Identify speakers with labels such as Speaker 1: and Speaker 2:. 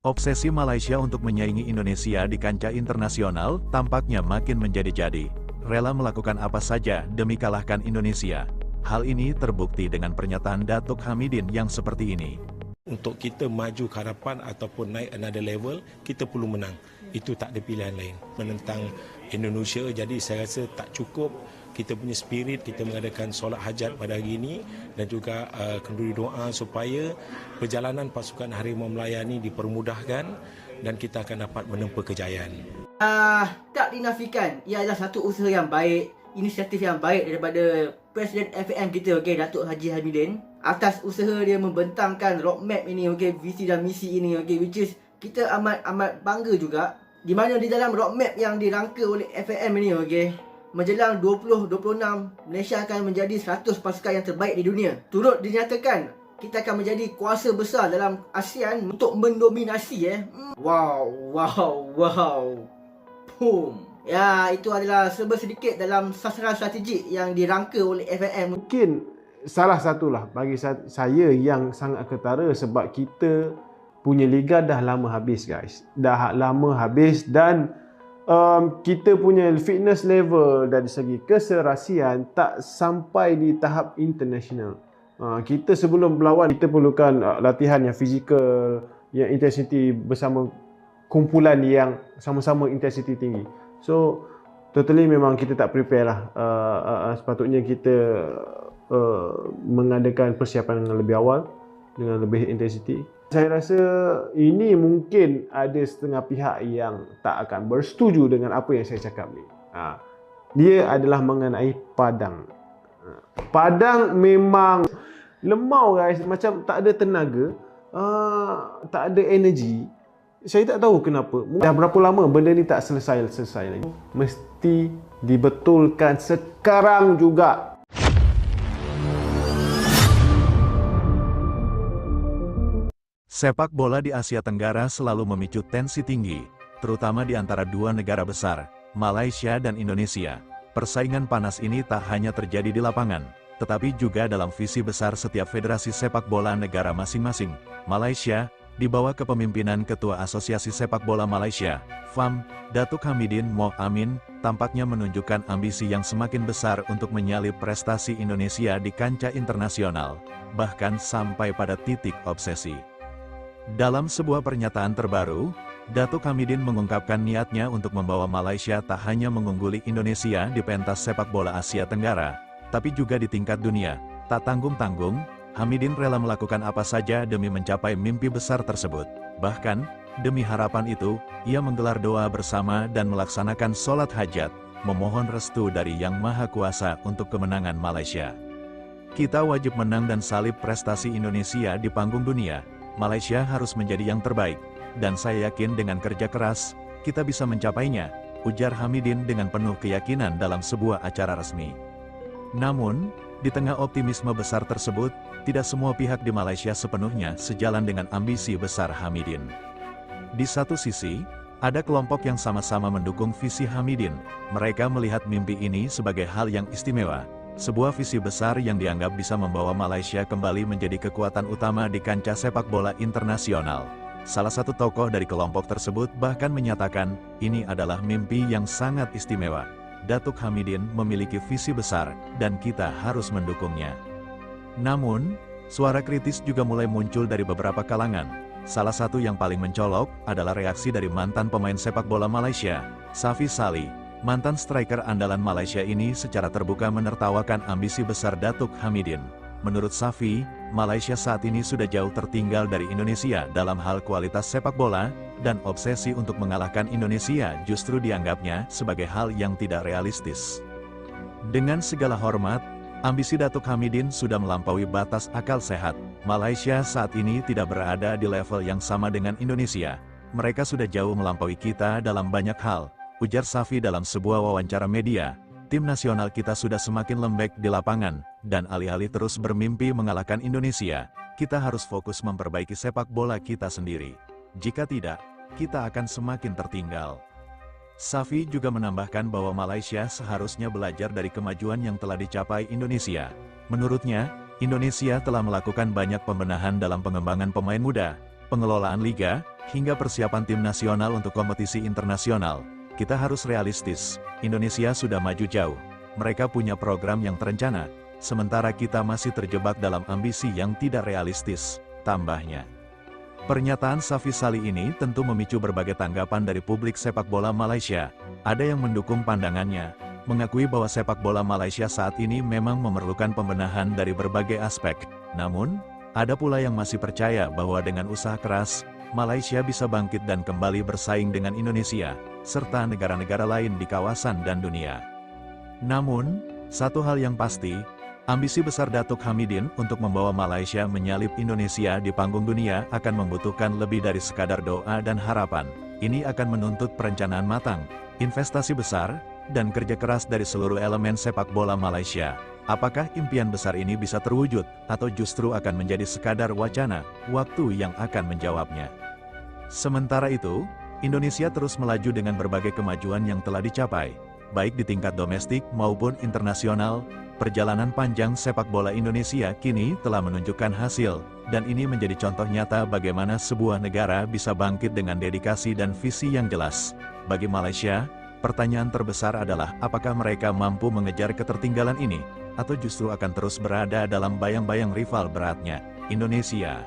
Speaker 1: Obsesi Malaysia untuk menyaingi Indonesia di kancah internasional tampaknya makin menjadi-jadi. Rela melakukan apa saja demi kalahkan Indonesia. Hal ini terbukti dengan pernyataan Datuk Hamidin yang seperti ini.
Speaker 2: Untuk kita maju ke hadapan ataupun naik another level, kita perlu menang. Itu tak ada pilihan lain. Menentang Indonesia, jadi saya rasa tak cukup kita punya spirit, kita mengadakan solat hajat pada hari ini dan juga kenduri doa supaya perjalanan pasukan Harimau Melaya ini dipermudahkan dan kita akan dapat menempa kejayaan.
Speaker 3: Tak dinafikan, ia adalah satu usaha yang baik, inisiatif yang baik daripada Presiden FAM kita, Datuk Haji Hamidin, atas usaha dia membentangkan roadmap ini, visi dan misi ini, which is kita amat bangga juga, di mana di dalam roadmap yang dirangka oleh FAM ini, menjelang 2026, Malaysia akan menjadi 100 pasukan yang terbaik di dunia. Turut dinyatakan kita akan menjadi kuasa besar dalam ASEAN untuk mendominasi. Wow. Boom. Ya, itu adalah serba sedikit dalam sasaran strategik yang dirangka oleh FAM.
Speaker 4: Mungkin salah satulah bagi saya yang sangat ketara sebab kita punya liga dah lama habis, guys. Dah lama habis dan kita punya fitness level dari segi keserasian tak sampai di tahap international. Kita sebelum berlawan kita perlukan latihan yang fizikal, yang intensity bersama kumpulan yang sama-sama intensity tinggi. So totally memang kita tak prepare lah. Sepatutnya kita mengadakan persiapan dengan lebih awal, dengan lebih intensity. Saya rasa ini mungkin ada setengah pihak yang tak akan bersetuju dengan apa yang saya cakap ni. Dia adalah mengenai Padang. Padang memang lemau, guys, macam tak ada tenaga, tak ada energi. Saya tak tahu kenapa. Dah berapa lama benda ni tak selesai lagi. Mesti dibetulkan sekarang juga.
Speaker 1: Sepak bola di Asia Tenggara selalu memicu tensi tinggi, terutama di antara dua negara besar, Malaysia dan Indonesia. Persaingan panas ini tak hanya terjadi di lapangan, tetapi juga dalam visi besar setiap federasi sepak bola negara masing-masing. Malaysia, di bawah kepemimpinan Ketua Asosiasi Sepak Bola Malaysia, FAM, Datuk Hamidin Moh Amin, tampaknya menunjukkan ambisi yang semakin besar untuk menyalip prestasi Indonesia di kancah internasional, bahkan sampai pada titik obsesi. Dalam sebuah pernyataan terbaru, Datuk Hamidin mengungkapkan niatnya untuk membawa Malaysia tak hanya mengungguli Indonesia di pentas sepak bola Asia Tenggara, tapi juga di tingkat dunia. Tak tanggung-tanggung, Hamidin rela melakukan apa saja demi mencapai mimpi besar tersebut. Bahkan, demi harapan itu, ia menggelar doa bersama dan melaksanakan solat hajat, memohon restu dari Yang Maha Kuasa untuk kemenangan Malaysia. Kita wajib menang dan salib prestasi Indonesia di panggung dunia. Malaysia harus menjadi yang terbaik, dan saya yakin dengan kerja keras, kita bisa mencapainya, ujar Hamidin dengan penuh keyakinan dalam sebuah acara resmi. Namun, di tengah optimisme besar tersebut, tidak semua pihak di Malaysia sepenuhnya sejalan dengan ambisi besar Hamidin. Di satu sisi, ada kelompok yang sama-sama mendukung visi Hamidin. Mereka melihat mimpi ini sebagai hal yang istimewa. Sebuah visi besar yang dianggap bisa membawa Malaysia kembali menjadi kekuatan utama di kancah sepak bola internasional. Salah satu tokoh dari kelompok tersebut bahkan menyatakan, ini adalah mimpi yang sangat istimewa. Datuk Hamidin memiliki visi besar, dan kita harus mendukungnya. Namun, suara kritis juga mulai muncul dari beberapa kalangan. Salah satu yang paling mencolok adalah reaksi dari mantan pemain sepak bola Malaysia, Safi Salih. Mantan striker andalan Malaysia ini secara terbuka menertawakan ambisi besar Datuk Hamidin. Menurut Safi, Malaysia saat ini sudah jauh tertinggal dari Indonesia dalam hal kualitas sepak bola, dan obsesi untuk mengalahkan Indonesia justru dianggapnya sebagai hal yang tidak realistis. Dengan segala hormat, ambisi Datuk Hamidin sudah melampaui batas akal sehat. Malaysia saat ini tidak berada di level yang sama dengan Indonesia. Mereka sudah jauh melampaui kita dalam banyak hal, ujar Safi dalam sebuah wawancara media. Tim nasional kita sudah semakin lembek di lapangan, dan alih-alih terus bermimpi mengalahkan Indonesia, kita harus fokus memperbaiki sepak bola kita sendiri. Jika tidak, kita akan semakin tertinggal. Safi juga menambahkan bahwa Malaysia seharusnya belajar dari kemajuan yang telah dicapai Indonesia. Menurutnya, Indonesia telah melakukan banyak pembenahan dalam pengembangan pemain muda, pengelolaan liga, hingga persiapan tim nasional untuk kompetisi internasional, kita harus realistis. Indonesia sudah maju jauh. Mereka punya program yang terencana, sementara kita masih terjebak dalam ambisi yang tidak realistis, tambahnya. Pernyataan Safi Salih ini tentu memicu berbagai tanggapan dari publik sepak bola Malaysia. Ada yang mendukung pandangannya, mengakui bahwa sepak bola Malaysia saat ini memang memerlukan pembenahan dari berbagai aspek. Namun, ada pula yang masih percaya bahwa dengan usaha keras, Malaysia bisa bangkit dan kembali bersaing dengan Indonesia, serta negara-negara lain di kawasan dan dunia. Namun, satu hal yang pasti, ambisi besar Datuk Hamidin untuk membawa Malaysia menyalip Indonesia di panggung dunia akan membutuhkan lebih dari sekadar doa dan harapan. Ini akan menuntut perencanaan matang, investasi besar, dan kerja keras dari seluruh elemen sepak bola Malaysia. Apakah impian besar ini bisa terwujud, atau justru akan menjadi sekadar wacana? Waktu yang akan menjawabnya. Sementara itu, Indonesia terus melaju dengan berbagai kemajuan yang telah dicapai, baik di tingkat domestik maupun internasional. Perjalanan panjang sepak bola Indonesia kini telah menunjukkan hasil, dan ini menjadi contoh nyata bagaimana sebuah negara bisa bangkit dengan dedikasi dan visi yang jelas. Bagi Malaysia, pertanyaan terbesar adalah apakah mereka mampu mengejar ketertinggalan ini, atau justru akan terus berada dalam bayang-bayang rival beratnya, Indonesia.